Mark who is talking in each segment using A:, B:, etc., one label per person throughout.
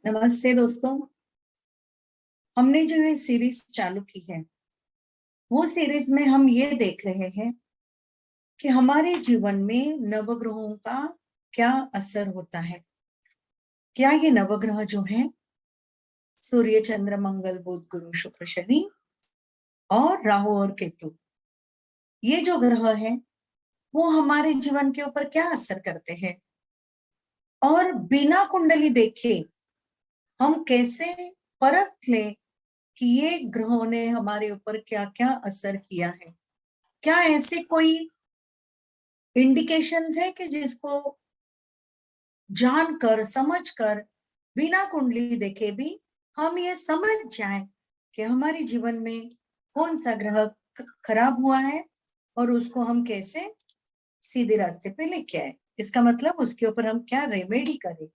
A: नमस्ते दोस्तों। हमने जो ये सीरीज चालू की है वो सीरीज में हम ये देख रहे हैं कि हमारे जीवन में नवग्रहों का क्या असर होता है। क्या ये नवग्रह जो है सूर्य, चंद्र, मंगल, बुध, गुरु, शुक्र, शनि और राहु और केतु, ये जो ग्रह है वो हमारे जीवन के ऊपर क्या असर करते हैं और बिना कुंडली देखे हम कैसे परख लें कि ये ग्रहों ने हमारे ऊपर क्या क्या असर किया है। क्या ऐसे कोई इंडिकेशंस है कि जिसको जानकर समझकर बिना कुंडली देखे भी हम ये समझ जाएं कि हमारे जीवन में कौन सा ग्रह खराब हुआ है और उसको हम कैसे सीधे रास्ते पे लेके आए। इसका मतलब उसके ऊपर हम क्या रेमेडी करें,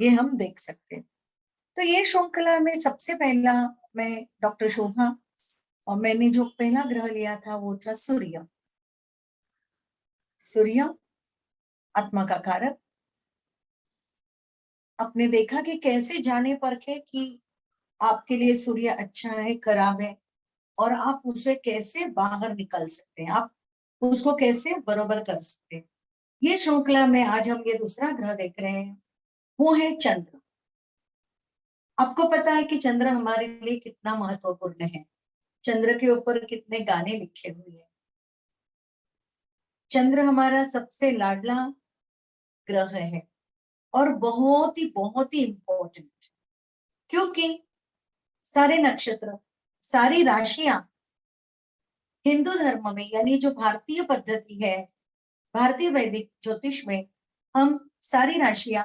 A: ये हम देख सकते हैं। तो ये श्रृंखला में सबसे पहला मैं डॉक्टर शोभा, और मैंने जो पहला ग्रह लिया था वो था सूर्य। सूर्य आत्मा का कारक। आपने देखा कि कैसे जाने परखे कि आपके लिए सूर्य अच्छा है खराब है, और आप उसे कैसे बाहर निकल सकते हैं, आप उसको कैसे बरोबर कर सकते हैं। ये श्रृंखला में आज हम ये दूसरा ग्रह देख रहे हैं, वो है चंद्र। आपको पता है कि चंद्र हमारे लिए कितना महत्वपूर्ण है, चंद्र के ऊपर कितने गाने लिखे हुए हैं। चंद्र हमारा सबसे लाडला ग्रह है और बहुत ही इंपॉर्टेंट, क्योंकि सारे नक्षत्र, सारी राशियां हिंदू धर्म में, यानी जो भारतीय पद्धति है, भारतीय वैदिक ज्योतिष में, हम सारी राशियां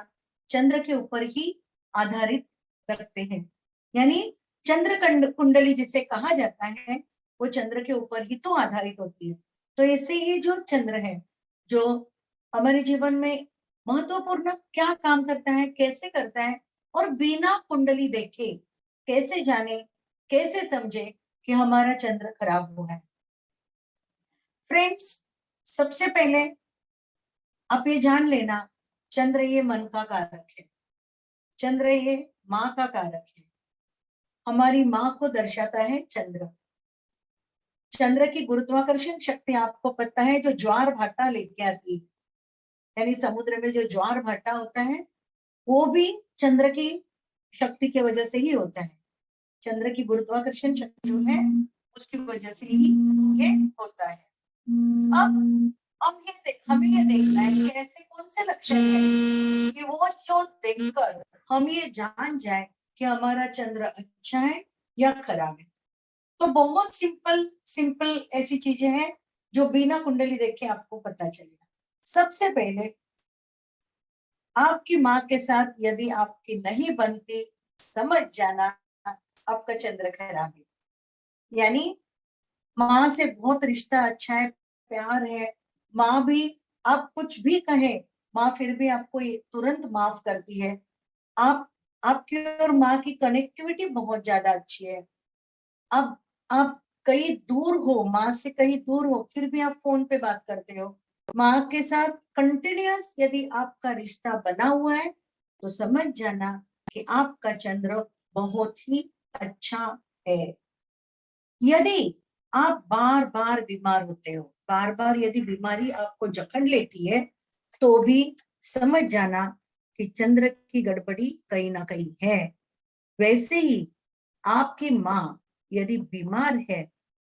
A: चंद्र के ऊपर ही आधारित रखते हैं। यानी चंद्र कुंडली जिसे कहा जाता है वो चंद्र के ऊपर ही तो आधारित होती है। तो ऐसे ही जो चंद्र है जो हमारे जीवन में महत्वपूर्ण क्या काम करता है, कैसे करता है, और बिना कुंडली देखे कैसे जाने, कैसे समझे कि हमारा चंद्र खराब हुआ है। फ्रेंड्स, सबसे पहले आप ये जान लेना, चंद्र ये मन का कारक है, चंद्र ये माँ का कारक है, हमारी माँ को दर्शाता है चंद्र। चंद्र की गुरुत्वाकर्षण शक्ति आपको पता है, जो ज्वार भाटा लेके आती है, यानी समुद्र में जो ज्वार भाटा होता है वो भी चंद्र की शक्ति की वजह से ही होता है। चंद्र की गुरुत्वाकर्षण शक्ति जो है उसकी वजह से ही ये होता है। अब हमें ये देखना है कि ऐसे कौन से लक्षण हैं कि वो जो देखकर हम ये जान जाए कि हमारा चंद्र अच्छा है या खराब है। तो बहुत सिंपल सिंपल ऐसी चीजें हैं जो बिना कुंडली देखे आपको पता चलेगा। सबसे पहले, आपकी माँ के साथ यदि आपकी नहीं बनती, समझ जाना आपका चंद्र खराब है। यानी माँ से बहुत रिश्ता अच्छा है, प्यार है, माँ भी आप कुछ भी कहे, माँ फिर भी आपको तुरंत माफ करती है। आपकी और माँ की कनेक्टिविटी बहुत ज्यादा अच्छी है। अब आप कहीं दूर हो, माँ से कहीं दूर हो, फिर भी आप फोन पे बात करते हो। माँ के साथ कंटिन्यूअस यदि आपका रिश्ता बना हुआ है तो समझ जाना कि आपका चंद्र बहुत ही अच्छा है। यदि आप बार बार बीमार होते हो, बार बार यदि बीमारी आपको जकड़ लेती है, तो भी समझ जाना कि चंद्र की गड़बड़ी कहीं ना कहीं है। वैसे ही आपकी माँ यदि बीमार है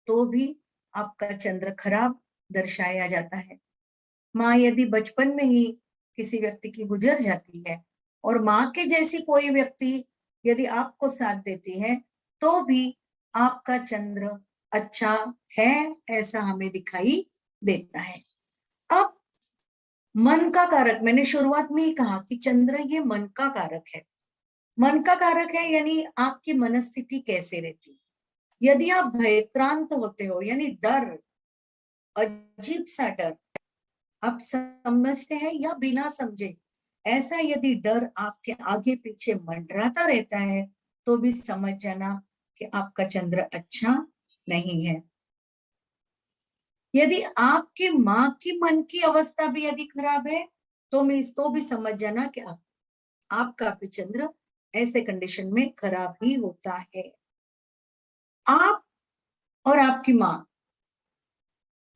A: तो भी आपका चंद्र खराब दर्शाया जाता है। माँ यदि बचपन में ही किसी व्यक्ति की गुजर जाती है और माँ के जैसी कोई व्यक्ति यदि आपको साथ देती है तो भी आपका चंद्र अच्छा है, ऐसा हमें दिखाई देता है। अब मन का कारक, मैंने शुरुआत में ही कहा कि चंद्र ये मन का कारक है। मन का कारक है यानी आपकी मनस्थिति कैसे रहती है। यदि आप भयक्रांत होते हो, यानी डर, अजीब सा डर, आप समझते हैं या बिना समझे, ऐसा यदि डर आपके आगे पीछे मंडराता रहता है तो भी समझ जाना कि आपका चंद्र अच्छा नहीं है। यदि आपकी माँ की मन की अवस्था भी यदि खराब है तो भी समझ जाना कि आपका भी चंद्र ऐसे कंडीशन में खराब ही होता है। आप और आपकी माँ,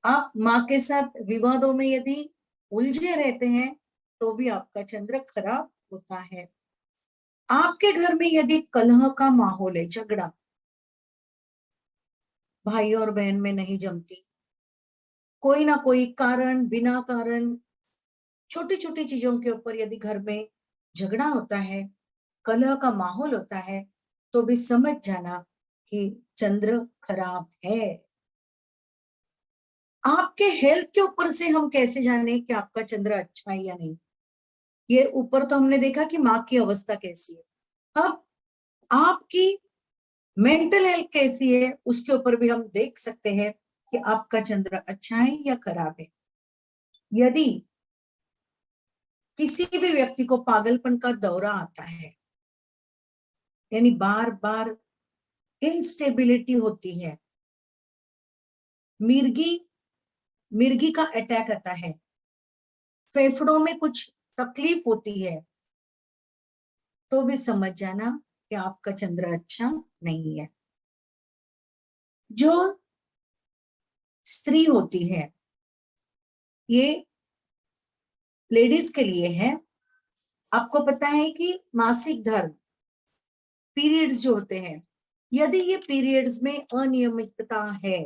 A: आप माँ के साथ विवादों में यदि उलझे रहते हैं तो भी आपका चंद्र खराब होता है। आपके घर में यदि कलह का माहौल है, झगड़ा, भाई और बहन में नहीं जमती, कोई ना कोई कारण, बिना कारण छोटी छोटी चीजों के ऊपर यदि घर में झगड़ा होता है, कलह का माहौल होता है, तो भी समझ जाना कि चंद्र खराब है। आपके हेल्थ के ऊपर से हम कैसे जाने कि आपका चंद्र अच्छा है या नहीं? ये ऊपर तो हमने देखा कि माँ की अवस्था कैसी है। अब आपकी मेंटल हेल्थ कैसी है, उसके ऊपर भी हम देख सकते हैं कि आपका चंद्र अच्छा है या खराब है। यदि किसी भी व्यक्ति को पागलपन का दौरा आता है, यानी बार बार इंस्टेबिलिटी होती है, मिर्गी मिर्गी का अटैक आता है, फेफड़ों में कुछ तकलीफ होती है, तो भी समझ जाना कि आपका चंद्र अच्छा नहीं है। जो स्त्री होती है, ये लेडीज के लिए है। आपको पता है कि मासिक धर्म, पीरियड्स जो होते हैं, यदि ये पीरियड्स में अनियमितता है,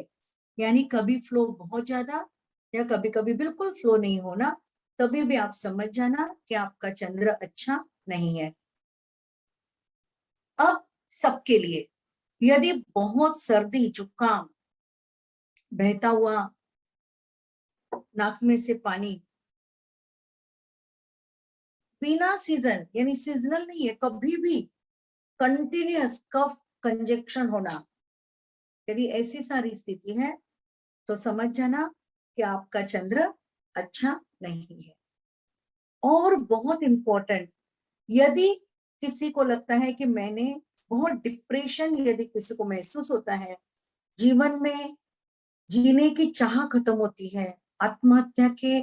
A: यानी कभी फ्लो बहुत ज्यादा या कभी कभी बिल्कुल फ्लो नहीं होना, तभी भी आप समझ जाना कि आपका चंद्र अच्छा नहीं है। अब सबके लिए, यदि बहुत सर्दी, जुकाम, बहता हुआ नाक में से पानी, बिना सीजन यानी सीजनल नहीं है, कभी भी कंटिन्यूअस कफ कंजेक्शन होना, यदि ऐसी सारी स्थिति है तो समझ जाना कि आपका चंद्र अच्छा नहीं है। और बहुत इंपॉर्टेंट, यदि किसी को लगता है कि मैंने बहुत डिप्रेशन, यदि किसी को महसूस होता है, जीवन में जीने की चाह खत्म होती है, आत्महत्या के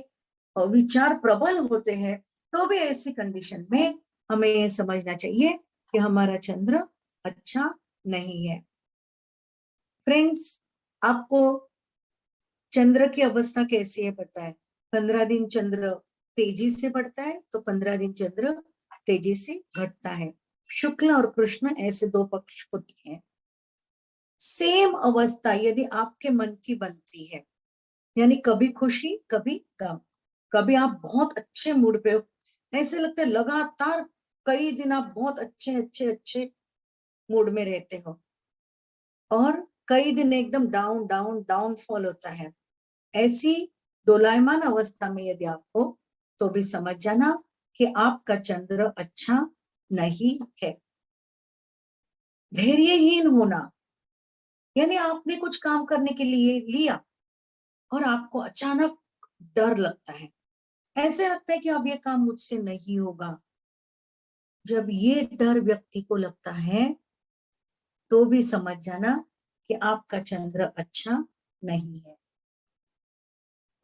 A: विचार प्रबल होते हैं, तो भी ऐसी कंडीशन में हमें यह समझना चाहिए कि हमारा चंद्र अच्छा नहीं है। फ्रेंड्स, आपको चंद्र की अवस्था कैसी है पता है? 15 दिन चंद्र तेजी से बढ़ता है तो 15 दिन चंद्र तेजी से घटता है। शुक्ल और कृष्ण ऐसे दो पक्ष होते हैं। सेम अवस्था यदि आपके मन की बनती है, यानी कभी खुशी कभी गम, कभी आप बहुत अच्छे मूड पे हो, ऐसे लगता है लगातार कई दिन आप बहुत अच्छे अच्छे अच्छे मूड में रहते हो, और कई दिन एकदम डाउन डाउन डाउनफॉल होता है, ऐसी दोलायमान अवस्था में यदि आप हो तो भी समझ जाना कि आपका चंद्र अच्छा नहीं है। धैर्यहीन होना, यानी आपने कुछ काम करने के लिए लिया और आपको अचानक डर लगता है, ऐसे लगता है कि अब ये काम मुझसे नहीं होगा। जब ये डर व्यक्ति को लगता है तो भी समझ जाना कि आपका चंद्र अच्छा नहीं है।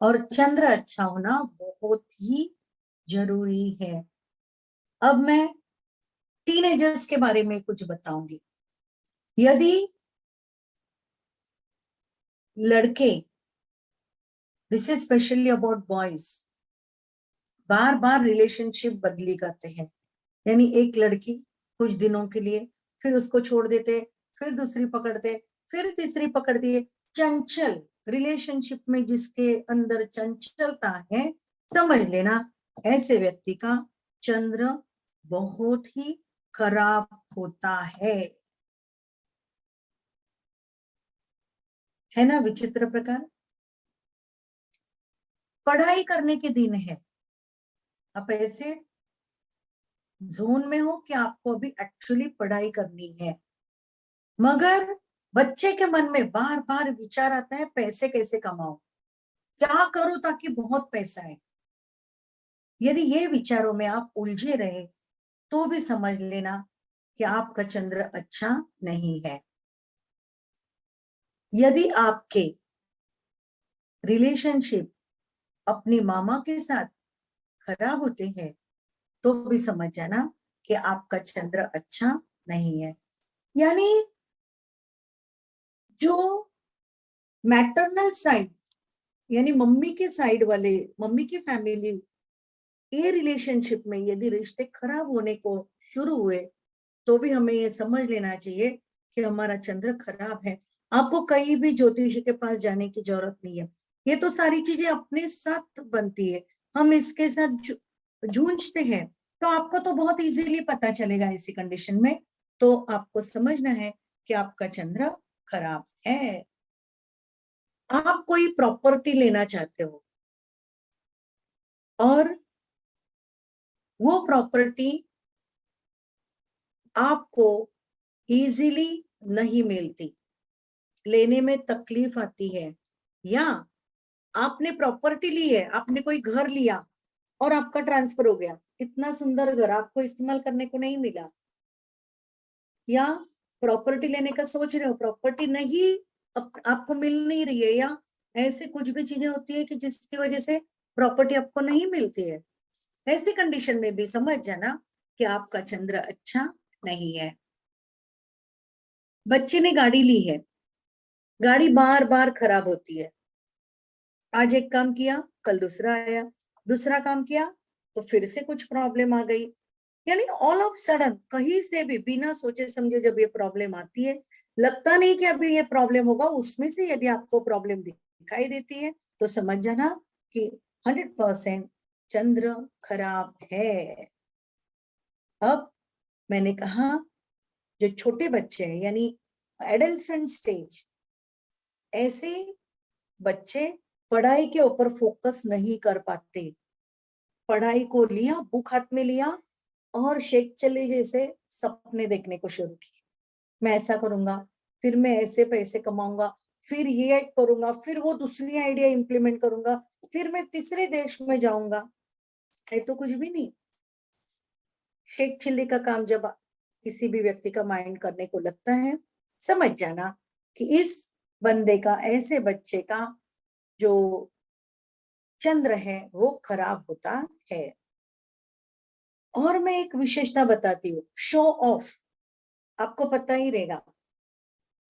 A: और चंद्र अच्छा होना बहुत ही जरूरी है। अब मैं टीनेजर्स के बारे में कुछ बताऊंगी। यदि लड़के, this is specially about boys, bar bar relationship बदली करते हैं, यानी एक लड़की कुछ दिनों के लिए, फिर उसको छोड़ देते, फिर दूसरी पकड़ते, फिर तीसरी पकड़ती है, चंचल रिलेशनशिप में जिसके अंदर चंचलता है, समझ लेना ऐसे व्यक्ति का चंद्र बहुत ही खराब होता है ना? विचित्र प्रकार। पढ़ाई करने के दिन है, आप ऐसे जोन में हो कि आपको अभी एक्चुअली पढ़ाई करनी है, मगर बच्चे के मन में बार बार विचार आता है पैसे कैसे कमाओ, क्या करूं ताकि बहुत पैसा है। यदि ये विचारों में आप उलझे रहे तो भी समझ लेना कि आपका चंद्र अच्छा नहीं है। यदि आपके रिलेशनशिप अपनी मामा के साथ खराब होते हैं तो भी समझ जाना कि आपका चंद्र अच्छा नहीं है। यानी जो मैटरनल साइड यानी मम्मी के साइड वाले, मम्मी की फैमिली, ये रिलेशनशिप में यदि रिश्ते खराब होने को शुरू हुए तो भी हमें ये समझ लेना चाहिए कि हमारा चंद्र खराब है। आपको कहीं भी ज्योतिषी के पास जाने की जरूरत नहीं है। ये तो सारी चीजें अपने साथ बनती है, हम इसके साथ जूझते हैं। तो आपको तो बहुत इजीली पता चलेगा ऐसी कंडीशन में। तो आपको समझना है कि आपका चंद्र खराब है। आप कोई प्रॉपर्टी लेना चाहते हो और वो प्रॉपर्टी आपको इजीली नहीं मिलती, लेने में तकलीफ आती है, या आपने प्रॉपर्टी ली है, आपने कोई घर लिया और आपका ट्रांसफर हो गया, इतना सुंदर घर आपको इस्तेमाल करने को नहीं मिला, या प्रॉपर्टी लेने का सोच रहे हो, प्रॉपर्टी नहीं आपको मिल नहीं रही है, या ऐसे कुछ भी चीजें होती है कि जिसकी वजह से प्रॉपर्टी आपको नहीं मिलती है। ऐसी कंडीशन में भी समझ जाना कि आपका चंद्र अच्छा नहीं है। बच्चे ने गाड़ी ली है, गाड़ी बार बार खराब होती है, आज एक काम किया कल दूसरा आया, दूसरा काम किया तो फिर से कुछ प्रॉब्लम आ गई। यानी ऑल ऑफ सडन कहीं से भी बिना सोचे समझे जब ये प्रॉब्लम आती है, लगता नहीं कि अभी ये प्रॉब्लम होगा, उसमें से यदि आपको प्रॉब्लम दिखाई देती है तो समझ जाना कि 100% चंद्र खराब है। अब मैंने कहा जो छोटे बच्चे हैं यानी एडल्सेंट स्टेज, ऐसे बच्चे पढ़ाई के ऊपर फोकस नहीं कर पाते। पढ़ाई को लिया, बुक हाथ में लिया और शेख चले जैसे सपने देखने को शुरू किए, मैं ऐसा करूंगा, फिर मैं ऐसे पैसे कमाऊंगा, फिर ये करूंगा, फिर वो दूसरी आइडिया इंप्लीमेंट करूंगा, फिर मैं तीसरे देश में जाऊंगा। है तो कुछ भी नहीं। शेख चिल्ली का काम जब किसी भी व्यक्ति का माइंड करने को लगता है, समझ जाना कि इस बंदे का, ऐसे बच्चे का जो चंद्र है वो खराब होता है। और मैं एक विशेषता बताती हूँ, शो ऑफ। आपको पता ही रहेगा,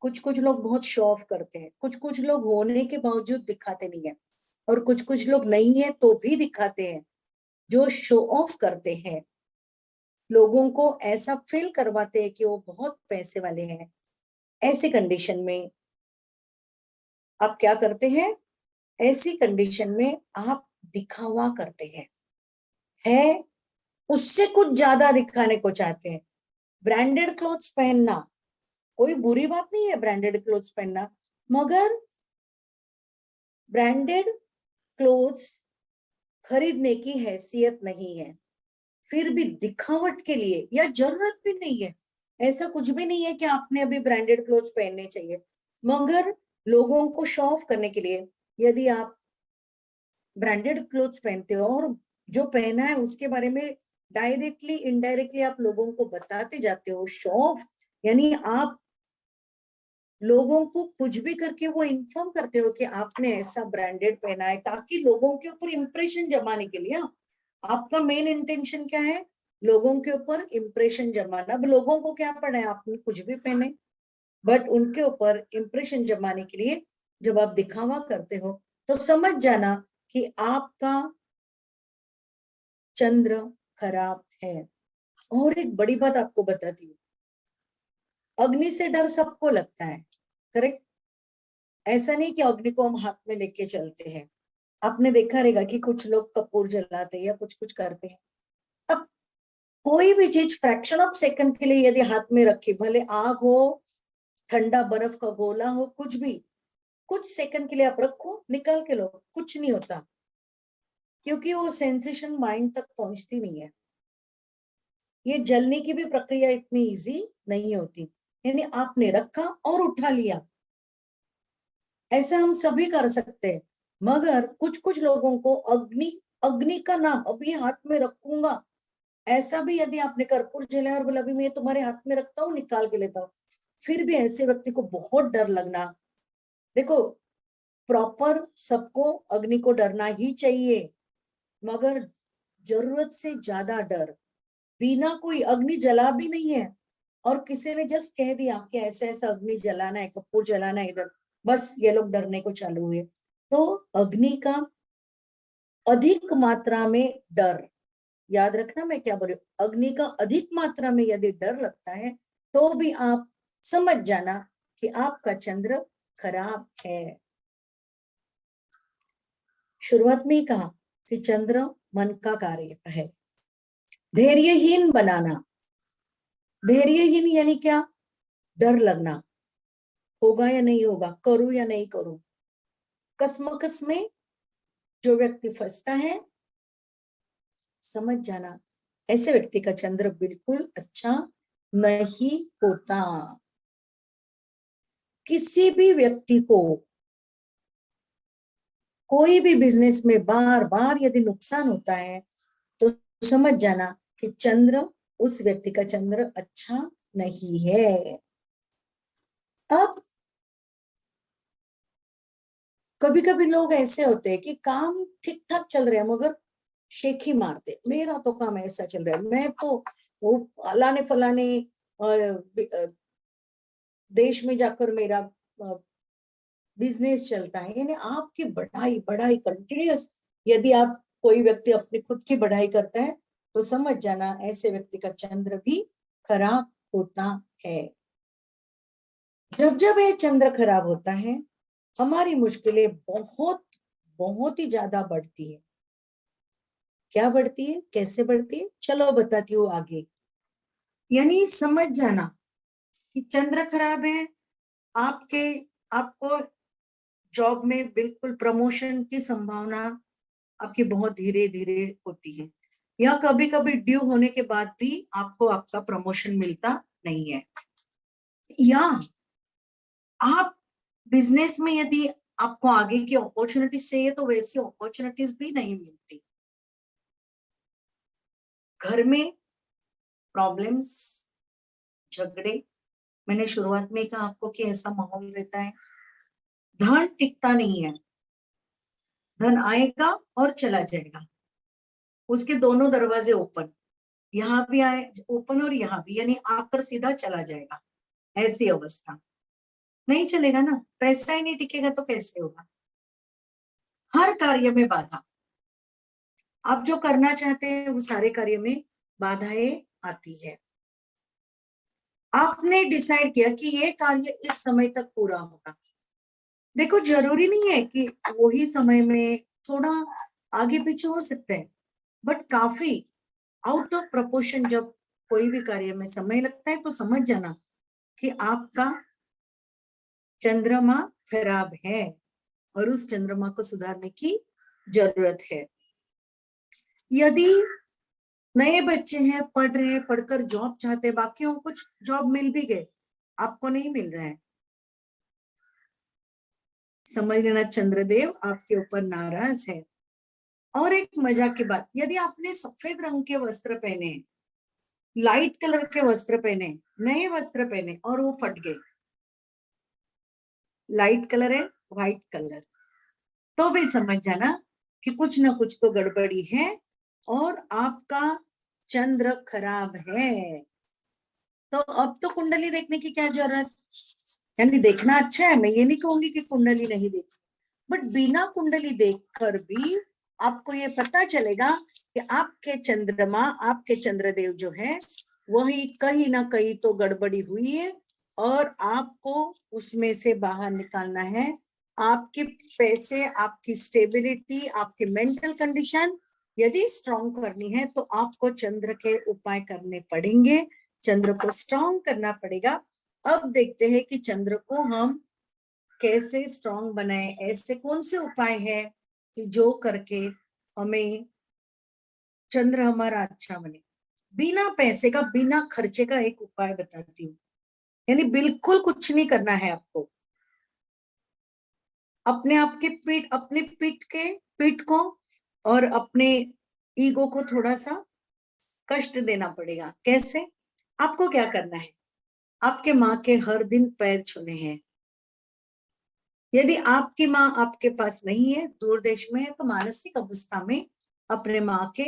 A: कुछ कुछ लोग बहुत शो ऑफ करते हैं, कुछ कुछ लोग होने के बावजूद दिखाते नहीं है, और कुछ कुछ लोग नहीं है तो भी दिखाते हैं। जो शो ऑफ करते हैं, लोगों को ऐसा फील करवाते हैं कि वो बहुत पैसे वाले हैं, ऐसी कंडीशन में आप क्या करते हैं, ऐसी कंडीशन में आप दिखावा करते हैं, है उससे कुछ ज्यादा दिखाने को चाहते हैं। ब्रांडेड क्लोथ्स पहनना कोई बुरी बात नहीं है, ब्रांडेड क्लोथ्स पहनना, मगर ब्रांडेड क्लोथ्स खरीदने की हैसियत नहीं है। फिर भी दिखावट के लिए, या जरूरत भी नहीं है, ऐसा कुछ भी नहीं है कि आपने अभी ब्रांडेड क्लोथ्स पहनने चाहिए, मगर लोगों को शो ऑफ करने के लिए यदि आप ब्रांडेड क्लोथ्स पहनते हो और जो पहना है उसके बारे में डायरेक्टली इनडायरेक्टली आप लोगों को बताते जाते हो, शो ऑफ, यानी आप लोगों को कुछ भी करके वो इन्फॉर्म करते हो कि आपने ऐसा ब्रांडेड पहना है, ताकि लोगों के ऊपर इंप्रेशन जमाने के लिए। आपका मेन इंटेंशन क्या है, लोगों के ऊपर इंप्रेशन जमाना। अब लोगों को क्या पड़ा है, आपने कुछ भी पहने, बट उनके ऊपर इंप्रेशन जमाने के लिए जब आप दिखावा करते हो तो समझ जाना कि आपका चंद्र खराब है। और एक बड़ी बात आपको बताती हूँ, अग्नि से डर सबको लगता है, करेक्ट? ऐसा नहीं कि अग्नि को हम हाथ में लेके चलते हैं। आपने देखा रहेगा कि कुछ लोग कपूर जलाते हैं या कुछ कुछ करते हैं। अब कोई भी चीज फ्रैक्शन ऑफ सेकंड के लिए यदि हाथ में रखी, भले आग हो, ठंडा बर्फ का गोला हो, कुछ भी, कुछ सेकंड के लिए आप रखो, निकाल के लो, कुछ नहीं होता, क्योंकि वो सेंसेशन माइंड तक पहुंचती नहीं है। ये जलने की भी प्रक्रिया इतनी इजी नहीं होती। यानी आपने रखा और उठा लिया, ऐसा हम सभी कर सकते हैं, मगर कुछ कुछ लोगों को अग्नि, अग्नि का नाम अभी हाथ में रखूंगा, ऐसा भी यदि आपने कर्पूर जलाया और बोला अभी मैं तुम्हारे हाथ में रखता हूँ, निकाल के लेता हूँ, फिर भी ऐसे व्यक्ति को बहुत डर लगना। देखो, प्रॉपर सबको अग्नि को डरना ही चाहिए, मगर जरूरत से ज्यादा डर बिना कोई अग्नि जला भी नहीं है, और किसी ने जस्ट कह दिया कि ऐसा ऐसा अग्नि जलाना है, कपूर जलाना है इधर, बस ये लोग डरने को चालू हुए। तो अग्नि का अधिक मात्रा में डर, याद रखना मैं क्या बोल रही हूँ, अग्नि का अधिक मात्रा में यदि डर लगता है तो भी आप समझ जाना कि आपका चंद्र खराब है। शुरुआत में ही कहा कि चंद्र मन का कार्य है। धैर्यहीन बनाना, धैर्यहीन यानी क्या, डर लगना, होगा या नहीं होगा, करूं या नहीं करूं, कसमकस में जो व्यक्ति फंसता है, समझ जाना ऐसे व्यक्ति का चंद्र बिल्कुल अच्छा नहीं होता। किसी भी व्यक्ति को कोई भी बिजनेस में बार बार यदि नुकसान होता है तो समझ जाना कि चंद्र, उस व्यक्ति का चंद्र अच्छा नहीं है। अब कभी कभी लोग ऐसे होते हैं कि काम ठीक ठाक चल रहा है मगर शेख ही मारते, मेरा तो काम ऐसा चल रहा है, मैं तो वो फलाने फलाने देश में जाकर मेरा बिजनेस चलता है। यानी आपकी बढ़ाई बढ़ाई कंटिन्यूअस, यदि आप कोई व्यक्ति अपनी खुद की बढ़ाई करता है तो समझ जाना ऐसे व्यक्ति का चंद्र भी खराब होता है। जब जब ये चंद्र खराब होता है हमारी मुश्किलें बहुत बहुत ही ज्यादा बढ़ती है। क्या बढ़ती है, कैसे बढ़ती है, चलो बताती हूँ आगे। यानी समझ जाना कि चंद्र खराब है, आपके आपको जॉब में बिल्कुल प्रमोशन की संभावना आपकी बहुत धीरे धीरे होती है, या कभी कभी ड्यू होने के बाद भी आपको आपका प्रमोशन मिलता नहीं है, या आप बिजनेस में यदि आपको आगे की अपॉर्चुनिटीज चाहिए तो वैसी अपॉर्चुनिटीज भी नहीं मिलती। घर में प्रॉब्लम्स, झगड़े, मैंने शुरुआत में कहा आपको कि ऐसा माहौल रहता है। धन टिकता नहीं है, धन आएगा और चला जाएगा, उसके दोनों दरवाजे ओपन, यहाँ भी आए ओपन और यहाँ भी, यानी आकर सीधा चला जाएगा, ऐसी अवस्था। नहीं चलेगा ना, पैसा ही नहीं टिकेगा तो कैसे होगा। हर कार्य में बाधा, आप जो करना चाहते हैं वो सारे कार्य में बाधाएं आती है। आपने डिसाइड किया कि ये कार्य इस समय तक पूरा होगा, देखो जरूरी नहीं है कि वही समय में, थोड़ा आगे पीछे हो सकते हैं, बट काफी आउट ऑफ प्रोपोर्शन जब कोई भी कार्य में समय लगता है तो समझ जाना कि आपका चंद्रमा खराब है और उस चंद्रमा को सुधारने की जरूरत है। यदि नए बच्चे हैं, पढ़ रहे हैं, पढ़कर जॉब चाहते हैं, बाकियों को कुछ जॉब मिल भी गए, आपको नहीं मिल रहा है, समझ लेना चंद्रदेव आपके ऊपर नाराज है। और एक मजाक की बात, यदि आपने सफेद रंग के वस्त्र पहने, लाइट कलर के वस्त्र पहने, नए वस्त्र पहने और वो फट गए, लाइट कलर है, व्हाइट कलर, तो भी समझ जाना कि कुछ ना कुछ तो गड़बड़ी है और आपका चंद्र खराब है। तो अब तो कुंडली देखने की क्या जरूरत, यानी देखना अच्छा है, मैं ये नहीं कहूंगी कि कुंडली नहीं देखी, बट बिना कुंडली देखकर भी आपको ये पता चलेगा कि आपके चंद्रमा, आपके चंद्रदेव जो है वही कहीं ना कहीं तो गड़बड़ी हुई है और आपको उसमें से बाहर निकालना है। आपके पैसे, आपकी स्टेबिलिटी, आपकी मेंटल कंडीशन यदि स्ट्रॉन्ग करनी है तो आपको चंद्र के उपाय करने पड़ेंगे, चंद्र को स्ट्रॉन्ग करना पड़ेगा। अब देखते हैं कि चंद्र को हम कैसे स्ट्रॉन्ग बनाए, ऐसे कौन से उपाय है कि जो करके हमें चंद्र हमारा अच्छा बने। बिना पैसे का, बिना खर्चे का एक उपाय बताती हूँ, यानी बिल्कुल कुछ नहीं करना है आपको, अपने आप के पीठ, अपने पीठ को और अपने ईगो को थोड़ा सा कष्ट देना पड़ेगा। कैसे, आपको क्या करना है, आपके माँ के हर दिन पैर छूने हैं। यदि आपकी माँ आपके पास नहीं है, दूर देश में है, तो मानसिक अवस्था में अपने माँ के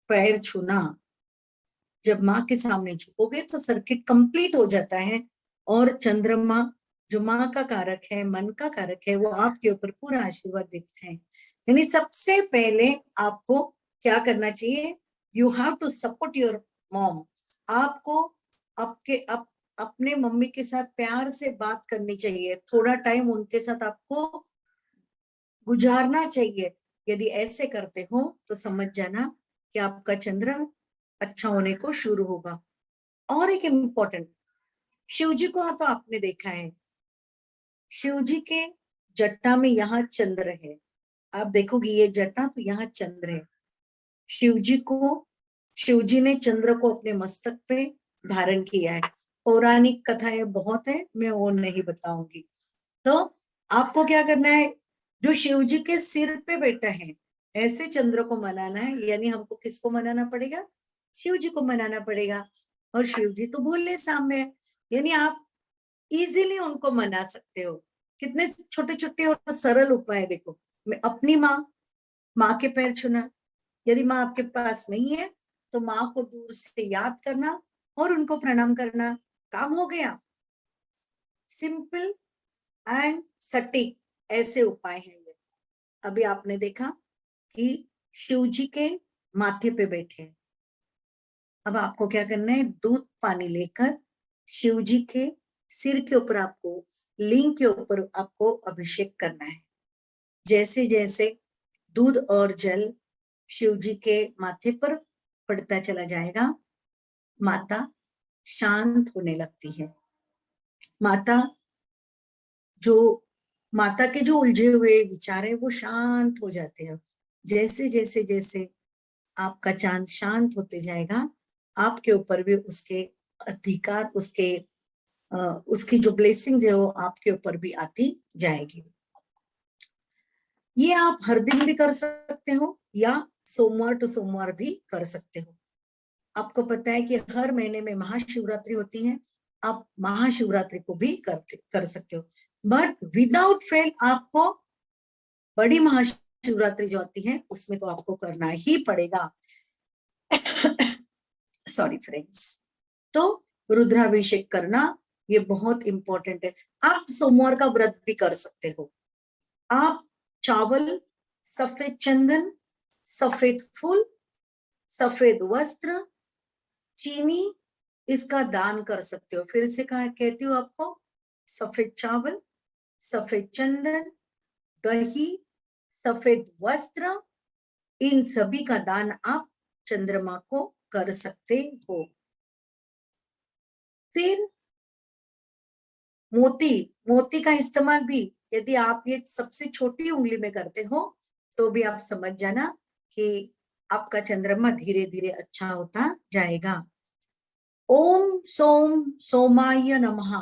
A: पैर छूना, जब माँ के सामने झुकोगे तो सर्किट कंप्लीट हो जाता है, और चंद्रमा जो माँ का कारक है, मन का कारक है, वो आपके ऊपर पूरा आशीर्वाद देता है। यानी सबसे पहले आपको क्या करना चाहिए, you have to support your mom. आपको अपने मम्मी के साथ प्यार से बात करनी चाहिए, थोड़ा टाइम उनके साथ आपको गुजारना चाहिए। यदि ऐसे करते हो तो समझ जाना कि आपका चंद्र अच्छा होने को शुरू होगा। और एक इम्पोर्टेंट, शिव जी को तो आपने देखा है, शिव जी के जटा में यहाँ चंद्र है। आप देखोगे ये जटा, तो यहाँ चंद्र है। शिव जी ने चंद्र को अपने मस्तक पे धारण किया है। पौराणिक कथाएं बहुत है, मैं वो नहीं बताऊंगी। तो आपको क्या करना है, जो शिव जी के सिर पे बैठा है ऐसे चंद्र को मनाना है। यानी हमको किसको मनाना पड़ेगा, शिव जी को मनाना पड़ेगा। और शिव जी तो भोले सामने है, यानी आप इजीली उनको मना सकते हो। कितने छोटे छोटे और सरल उपाय देखो। मैं अपनी माँ के पैर छूना, यदि माँ आपके पास नहीं है तो माँ को दूर से याद करना और उनको प्रणाम करना, काम हो गया। सिंपल एंड सटीक ऐसे उपाय हैं ये। अभी आपने देखा कि शिव जी के माथे पे बैठे हैं। अब आपको क्या करना है, दूध पानी लेकर शिव जी के सिर के ऊपर, आपको लिंग के ऊपर आपको अभिषेक करना है। जैसे जैसे दूध और जल शिव जी के माथे पर पड़ता चला जाएगा, माता शांत होने लगती है। माता के जो उलझे हुए विचार है वो शांत हो जाते हैं। जैसे जैसे जैसे आपका चांद शांत होते जाएगा, आपके ऊपर भी उसके अधिकार, उसकी जो ब्लेसिंग है वो आपके ऊपर भी आती जाएगी। ये आप हर दिन भी कर सकते हो या सोमवार टू सोमवार भी कर सकते हो। आपको पता है कि हर महीने में महाशिवरात्रि होती है, आप महाशिवरात्रि को भी कर सकते हो। बट विदाउट फेल आपको बड़ी महाशिवरात्रि जो आती है उसमें तो आपको करना ही पड़ेगा। Sorry friends. तो रुद्राभिषेक करना ये बहुत इंपॉर्टेंट है। आप सोमवार का व्रत भी कर सकते हो। आप चावल, सफेद चंदन, सफेद फूल, सफेद वस्त्र, चीनी, इसका दान कर सकते हो। फिर से कहा कहती हूँ आपको, सफेद चावल, सफेद चंदन, दही, सफेद वस्त्र, इन सभी का दान आप चंद्रमा को कर सकते हो। फिर मोती का इस्तेमाल भी यदि आप ये सबसे छोटी उंगली में करते हो तो भी आप समझ जाना कि आपका चंद्रमा धीरे धीरे अच्छा होता जाएगा। ओम सोम सोमाय नमः।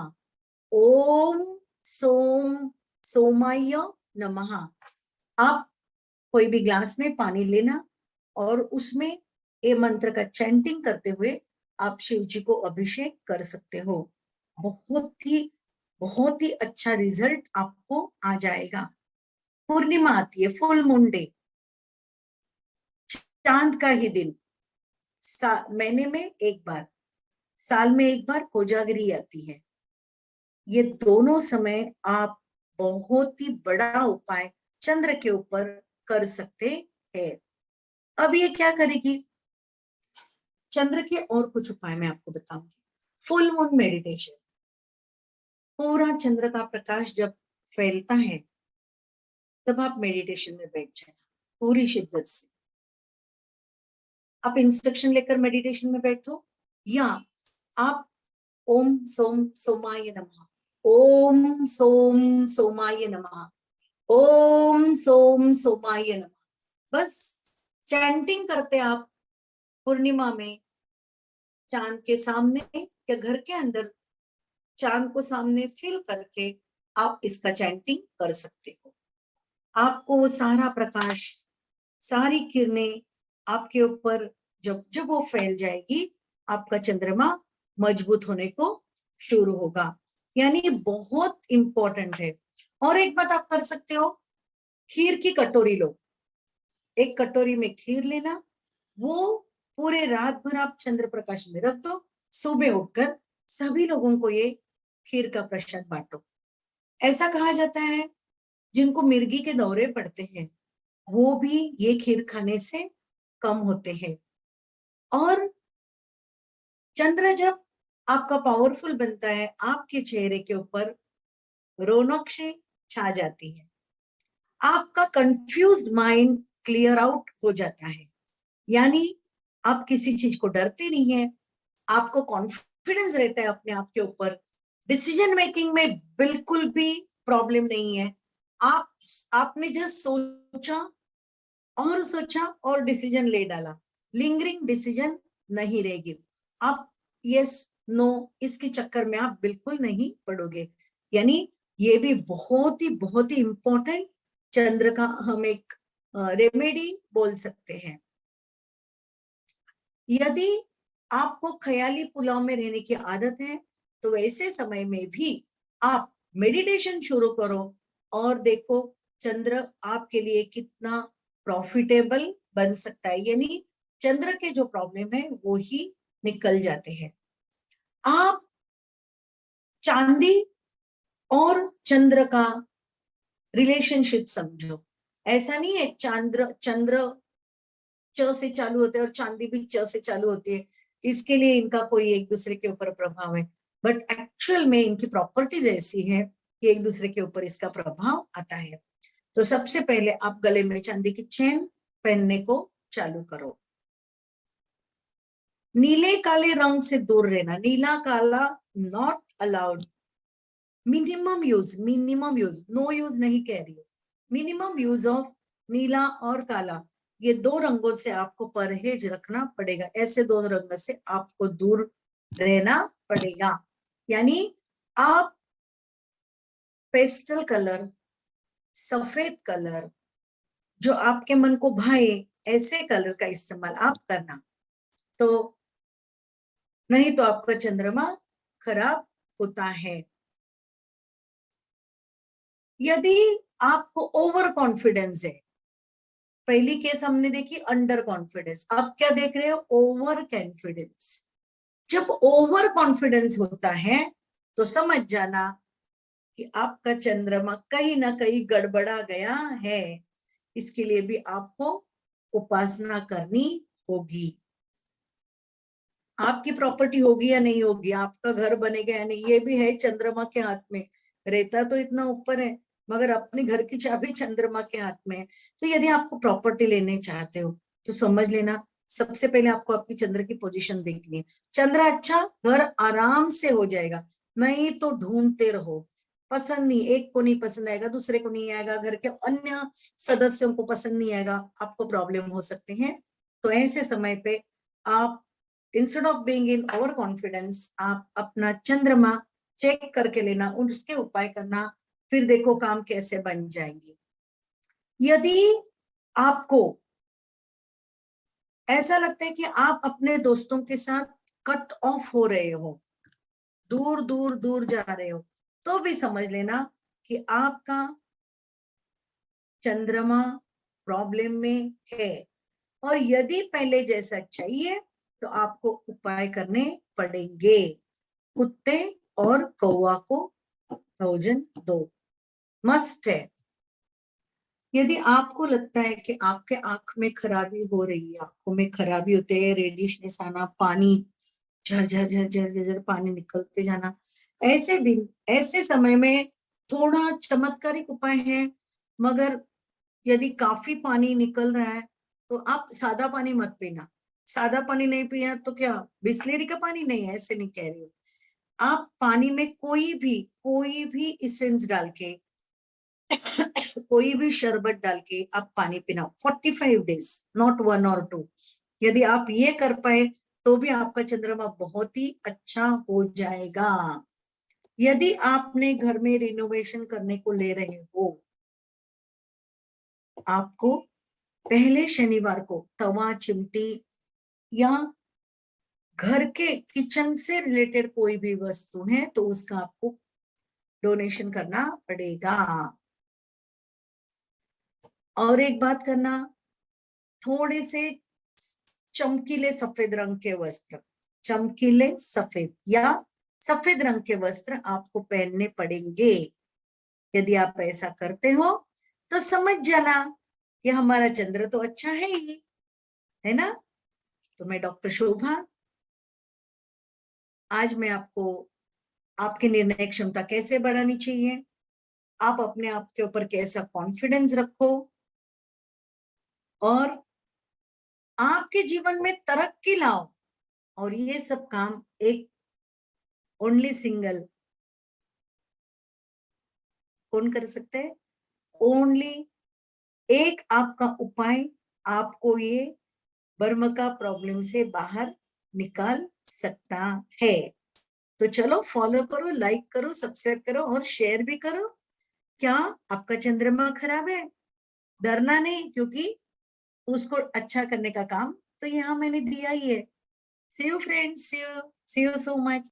A: ओम सोम सोमाय नमः। आप कोई भी ग्लास में पानी लेना और उसमें ये मंत्र का चैंटिंग करते हुए आप शिव जी को अभिषेक कर सकते हो। बहुत ही अच्छा रिजल्ट आपको आ जाएगा। पूर्णिमा आती है, फुल मून डे, चांद का ही दिन, महीने में एक बार, साल में एक बार कोजागरी आती है। ये दोनों समय आप बहुत ही बड़ा उपाय चंद्र के ऊपर कर सकते हैं। अब ये क्या करेगी, चंद्र के और कुछ उपाय मैं आपको बताऊंगी। फुल मून मेडिटेशन, पूरा चंद्र का प्रकाश जब फैलता है तब आप मेडिटेशन में बैठ जाए पूरी शिद्दत से। आप इंस्ट्रक्शन लेकर मेडिटेशन में बैठो, या आप ओम सोम सोमाय नमः, ओम सोम सोमाय नमः, ओम सोम सोमाय नमः, बस चैंटिंग करते आप पूर्णिमा में चांद के सामने या घर के अंदर चांद को सामने फील करके आप इसका चैंटिंग कर सकते हो। आपको वो सारा प्रकाश, सारी किरणें आपके ऊपर जब जब वो फैल जाएगी, आपका चंद्रमा मजबूत होने को शुरू होगा। यानी बहुत इंपॉर्टेंट है। और एक बात आप कर सकते हो, खीर की कटोरी लो, एक कटोरी में खीर लेना, वो पूरे रात भर आप चंद्र प्रकाश में रख दो, सुबह उठकर सभी लोगों को ये खीर का प्रसाद बांटो। ऐसा कहा जाता है जिनको मिर्गी के दौरे पड़ते हैं वो भी ये खीर खाने से कम होते हैं। और चंद्र जब आपका पावरफुल बनता है, आपके चेहरे के ऊपर रौनक से छा जाती है, आपका कंफ्यूज्ड माइंड क्लियर आउट हो जाता है, यानी आप किसी चीज को डरते नहीं है, आपको कॉन्फिडेंस रहता है अपने आप के ऊपर, डिसीजन मेकिंग में बिल्कुल भी प्रॉब्लम नहीं है। आपने जस्ट सोचा और डिसीजन ले डाला, लिंगरिंग डिसीजन नहीं रहेगी। आप यस नो इसके चक्कर में आप बिल्कुल नहीं पड़ोगे। यानी ये भी बहुत ही इंपॉर्टेंट चंद्र का हम एक रेमेडी बोल सकते हैं। यदि आपको ख्याली पुलाव में रहने की आदत है तो ऐसे समय में भी आप मेडिटेशन शुरू करो और देखो चंद्र आपके लिए कितना प्रॉफिटेबल बन सकता है, यानी चंद्र के जो प्रॉब्लम है वो ही निकल जाते हैं। आप चांदी और चंद्र का रिलेशनशिप समझो। ऐसा नहीं है चंद्र च से चालू होते हैं और चांदी भी च से चालू होती है, इसके लिए इनका कोई एक दूसरे के ऊपर प्रभाव है, बट एक्चुअल में इनकी प्रॉपर्टीज ऐसी है कि एक दूसरे के ऊपर इसका प्रभाव आता है। तो सबसे पहले आप गले में चांदी की चेन पहनने को चालू करो। नीले काले रंग से दूर रहना, नीला काला not allowed. Minimum use, no use नहीं कह रही हूँ, मिनिमम यूज ऑफ नीला और काला, ये दो रंगों से आपको परहेज रखना पड़ेगा। ऐसे दो रंग से आपको दूर रहना पड़ेगा। यानी आप पेस्टल कलर, सफेद कलर, जो आपके मन को भाए ऐसे कलर का इस्तेमाल आप करना, तो नहीं तो आपका चंद्रमा खराब होता है। यदि आपको ओवर कॉन्फिडेंस है, पहली केस हमने देखी अंडर कॉन्फिडेंस, अब क्या देख रहे हो, ओवर कॉन्फिडेंस। जब ओवर कॉन्फिडेंस होता है तो समझ जाना कि आपका चंद्रमा कहीं ना कहीं गड़बड़ा गया है। इसके लिए भी आपको उपासना करनी होगी। आपकी प्रॉपर्टी होगी या नहीं होगी, आपका घर बनेगा या नहीं, ये भी है चंद्रमा के हाथ में। रहता तो इतना ऊपर है मगर अपने घर की चाबी चंद्रमा के हाथ में है। तो यदि आपको प्रॉपर्टी लेने चाहते हो तो समझ लेना सबसे पहले आपको आपकी चंद्र की पोजीशन देखनी है। चंद्र अच्छा, घर आराम से हो जाएगा, नहीं तो ढूंढते रहो, पसंद नहीं, एक को नहीं पसंद आएगा, दूसरे को नहीं आएगा, घर के अन्य सदस्यों को पसंद नहीं आएगा, आपको प्रॉब्लम हो सकते हैं। तो ऐसे समय पे आप instead of being in over confidence, आप अपना चंद्रमा चेक करके लेना, उसके उपाय करना, फिर देखो काम कैसे बन जाएंगे। यदि आपको ऐसा लगता है कि आप अपने दोस्तों के साथ कट ऑफ हो रहे हो, दूर दूर दूर जा रहे हो, तो भी समझ लेना कि आपका चंद्रमा प्रॉब्लम में है। और यदि पहले जैसा चाहिए तो आपको उपाय करने पड़ेंगे। कुत्ते और कौवा को भोजन दो, मस्ट है। यदि आपको लगता है कि आपके आंख में खराबी हो रही है, आंखों में खराबी होते है, रेडिशनेस आना, पानी झरझर झरझर झरझर पानी निकलते जाना, ऐसे दिन ऐसे समय में थोड़ा चमत्कारिक उपाय है। मगर यदि काफी पानी निकल रहा है तो आप सादा पानी मत पीना। सादा पानी नहीं पिया तो क्या बिस्लेरी का पानी, नहीं ऐसे नहीं कह रही हूँ, आप पानी में कोई भी इसेंस डाल के कोई भी शरबत डाल के आप पानी पीना 45 डेज, नॉट 1 और 2। यदि आप ये कर पाए तो भी आपका चंद्रमा बहुत ही अच्छा हो जाएगा। यदि आपने घर में रिनोवेशन करने को ले रहे हो, आपको पहले शनिवार को तवा, चिमटी या घर के किचन से रिलेटेड कोई भी वस्तु है तो उसका आपको डोनेशन करना पड़ेगा। और एक बात करना, थोड़े से चमकीले सफेद रंग के वस्त्र, चमकीले सफेद या सफेद रंग के वस्त्र आपको पहनने पड़ेंगे। यदि आप ऐसा करते हो तो समझ जाना कि हमारा चंद्र तो अच्छा है ही, है ना। तो मैं डॉक्टर शोभा, आज मैं आपको आपकी निर्णय क्षमता कैसे बढ़ानी चाहिए, आप अपने आप के ऊपर कैसा कॉन्फिडेंस रखो और आपके जीवन में तरक्की लाओ, और ये सब काम एक ओनली सिंगल कौन कर सकते हैं, ओनली एक आपका उपाय आपको ये बर्म का प्रॉब्लम से बाहर निकाल सकता है। तो चलो फॉलो करो, लाइक करो, सब्सक्राइब करो और शेयर भी करो। क्या आपका चंद्रमा खराब है, डरना नहीं, क्योंकि उसको अच्छा करने का काम तो यहाँ मैंने दिया ही है। See you friends, see you so much.